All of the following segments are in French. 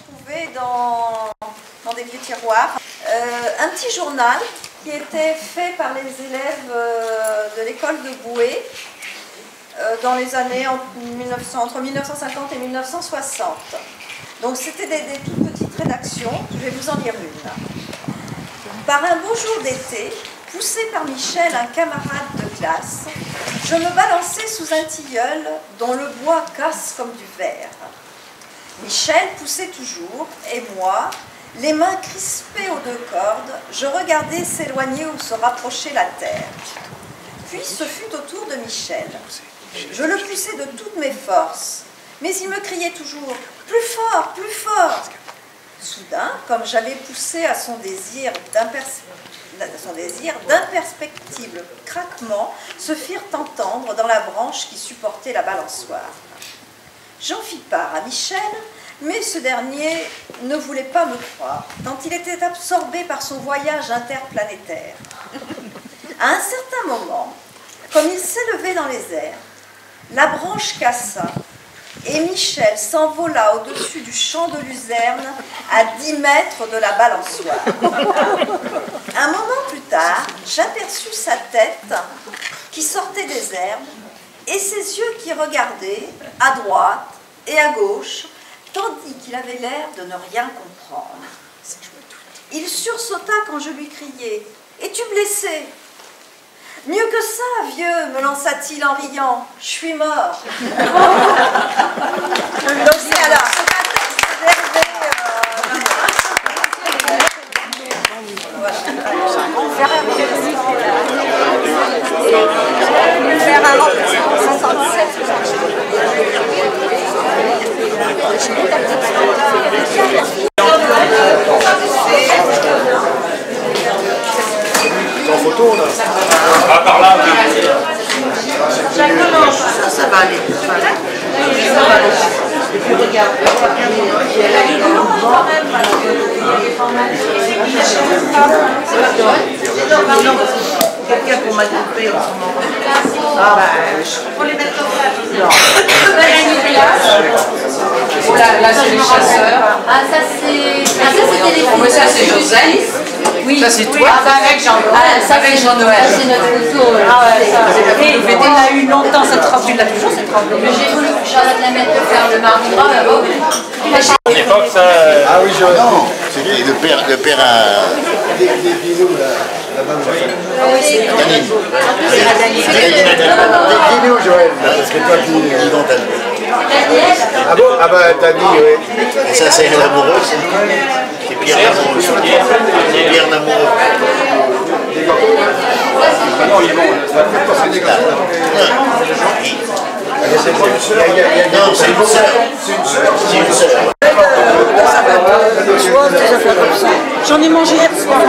trouvé dans des vieux tiroirs un petit journal qui était fait par les élèves de l'école de Boué dans les années entre 1950 et 1960. Donc c'était des toutes petites rédactions, je vais vous en lire une. Par un beau jour d'été, poussé par Michel, un camarade de classe, je me balançais sous un tilleul dont le bois casse comme du verre. Michel poussait toujours, et moi, les mains crispées aux deux cordes, je regardais s'éloigner ou se rapprocher la terre. Puis ce fut au tour de Michel. Je le poussais de toutes mes forces, mais il me criait toujours « Plus fort, plus fort !» Soudain, comme j'avais poussé à son désir d'imperceptibles craquements se firent entendre dans la branche qui supportait la balançoire. J'en fis part à Michel, mais ce dernier ne voulait pas me croire, tant il était absorbé par son voyage interplanétaire. À un certain moment, comme il s'élevait dans les airs, la branche cassa, et Michel s'envola au-dessus du champ de luzerne à 10 mètres de la balançoire. Un moment plus tard, j'aperçus sa tête qui sortait des herbes et ses yeux qui regardaient à droite et à gauche, tandis qu'il avait l'air de ne rien comprendre. Il sursauta quand je lui criai « Es-tu blessé ?» « Mieux que ça, vieux, me lança-t-il en riant, je suis mort. » Donc c'est alors, c'est un texte d'Hervé. Faire un remplacement 57. En photo là. Ah, par là. Ça va aller. Ça va aller. Et puis regarde. Quelqu'un pour m'attraper en ce moment. Ah bah, faut les mettre comme ça. Non. Oh là, c'est les chasseurs. Ah, ça c'était les filles. Ça c'est Joseph. Oui. Ça c'est toi. Ça avec Jean-Noël. Ah, ça avec Jean-Noël. C'est notre photo. Ah ouais, ça. Et on a eu longtemps cette robe. Tu l'as toujours cette robe. J'ai voulu Charlotte la mettre faire le mardi gras là-bas. À l'époque, ça. Ah oui, je. Non, c'était le père à. Des binous là-bas. Danine. Dis-nous, Joël, parce que toi, Dis donc, t'as dit. Ah bon? Ah bah, t'as dit, oui. Et ça, c'est l'amoureuse. C'est Pierre l'amoureux. C'est Pierre l'amoureux. Non, il est bon. Non, c'est une sœur. C'est une sœur. J'en ai mangé hier soir.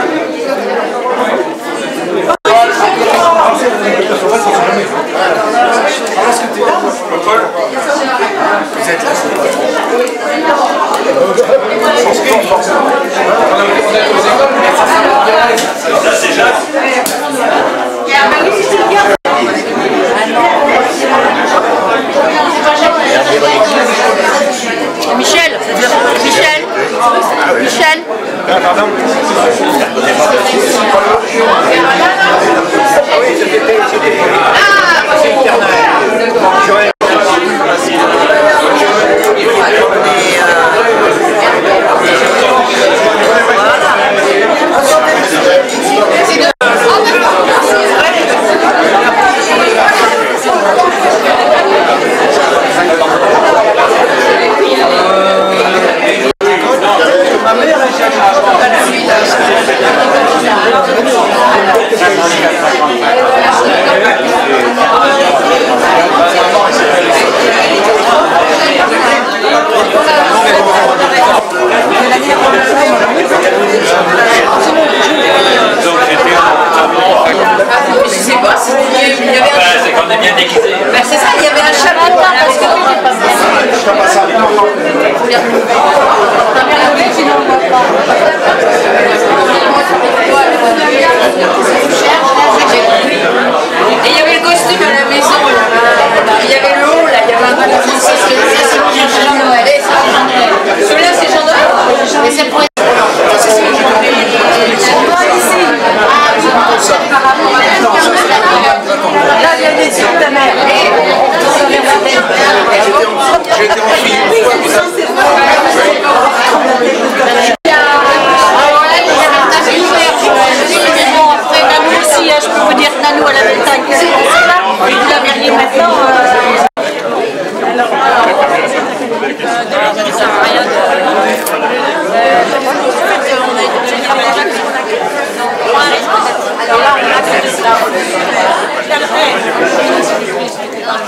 Ça, c'est Jacques. Michel. Ah, pardon.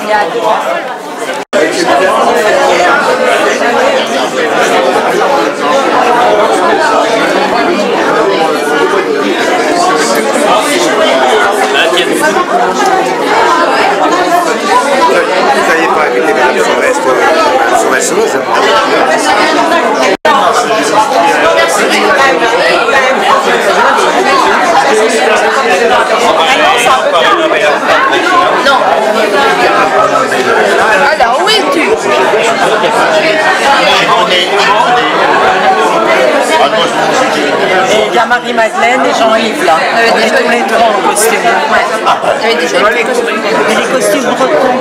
Vous n'allez pas arrêter de sur la sauce. Non. Alors, où es-tu? Et il y a Marie-Madeleine et Jean-Yves là. Tous les trois en costume. Ouais. Il y avait des jolies costumes. Et les costumes bretons.